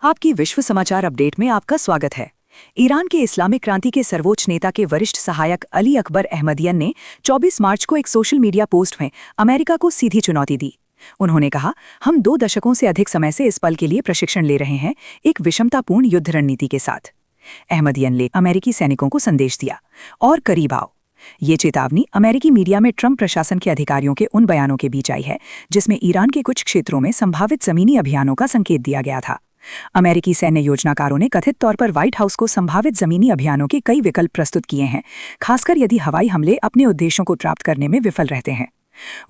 आपकी विश्व समाचार अपडेट में आपका स्वागत है। ईरान के इस्लामिक क्रांति के सर्वोच्च नेता के वरिष्ठ सहायक अली अकबर अहमदियन ने 24 मार्च को एक सोशल मीडिया पोस्ट में अमेरिका को सीधी चुनौती दी। उन्होंने कहा, हम 2 दशकों से अधिक समय से इस पल के लिए प्रशिक्षण ले रहे हैं, एक विषमतापूर्ण युद्ध रणनीति के साथ। अहमदियन ने अमेरिकी सैनिकों को संदेश दिया और करीब आओ। ये चेतावनी अमेरिकी मीडिया में ट्रंप प्रशासन के अधिकारियों के उन बयानों के बीच आई है जिसमें ईरान के कुछ क्षेत्रों में संभावित जमीनी अभियानों का संकेत दिया गया था। अमेरिकी सैन्य योजनाकारों ने कथित तौर पर व्हाइट हाउस को संभावित जमीनी अभियानों के कई विकल्प प्रस्तुत किए हैं, खासकर यदि हवाई हमले अपने उद्देश्यों को प्राप्त करने में विफल रहते हैं।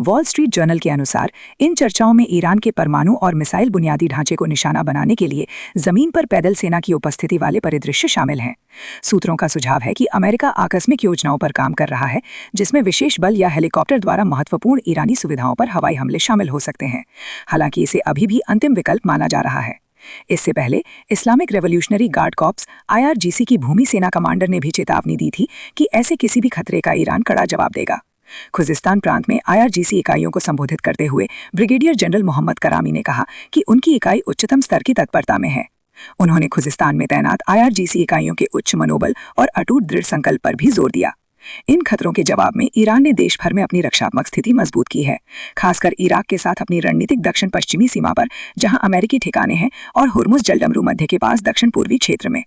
वॉल स्ट्रीट जर्नल के अनुसार इन चर्चाओं में ईरान के परमाणु और मिसाइल बुनियादी ढांचे को निशाना बनाने के लिए जमीन पर पैदल सेना की उपस्थिति वाले परिदृश्य शामिल हैं। सूत्रों का सुझाव है कि अमेरिका आकस्मिक योजनाओं पर काम कर रहा है, जिसमें विशेष बल या हेलीकॉप्टर द्वारा महत्वपूर्ण ईरानी सुविधाओं पर हवाई हमले शामिल हो सकते हैं। हालांकि इसे अभी भी अंतिम विकल्प माना जा रहा है। इससे पहले Islamic revolutionary guard corps IRGC की भूमि सेना कमांडर ने भी चेतावनी दी थी कि ऐसे किसी भी खतरे का ईरान कड़ा जवाब देगा। खुजिस्तान प्रांत में IRGC इकाइयों को संबोधित करते हुए ब्रिगेडियर जनरल मोहम्मद करामी ने कहा कि उनकी इकाई उच्चतम स्तर की तत्परता में है। उन्होंने खुजिस्तान में तैनात IRGC इकाइयों के उच्च मनोबल और अटूट दृढ़ संकल्प पर भी जोर दिया। इन खतरों के जवाब में ईरान ने देश भर में अपनी रक्षात्मक स्थिति मजबूत की है, खासकर इराक के साथ अपनी रणनीतिक दक्षिण पश्चिमी सीमा पर, जहां अमेरिकी ठिकाने हैं, और हुर्मुज जलडमरू मध्य के पास दक्षिण पूर्वी क्षेत्र में।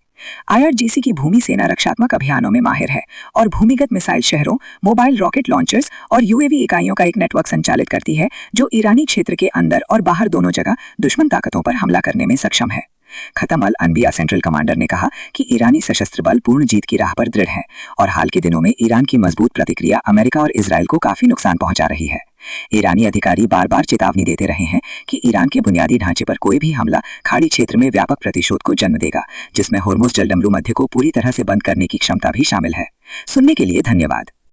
IRGC की भूमि सेना रक्षात्मक अभियानों में माहिर है और भूमिगत मिसाइल शहरों, मोबाइल रॉकेट लॉन्चर्स और UAV इकाइयों का एक नेटवर्क संचालित करती है, जो ईरानी क्षेत्र के अंदर और बाहर दोनों जगह दुश्मन ताकतों पर हमला करने में सक्षम है। खतम अल अनबिया सेंट्रल कमांडर ने कहा कि ईरानी सशस्त्र बल पूर्ण जीत की राह पर दृढ़ है और हाल के दिनों में ईरान की मजबूत प्रतिक्रिया अमेरिका और इजरायल को काफी नुकसान पहुंचा रही है। ईरानी अधिकारी बार बार चेतावनी देते रहे हैं कि ईरान के बुनियादी ढांचे पर कोई भी हमला खाड़ी क्षेत्र में व्यापक प्रतिशोध को जन्म देगा, जिसमें हुर्मुज जलडमरू मध्य को पूरी तरह से बंद करने की क्षमता भी शामिल है। सुनने के लिए धन्यवाद।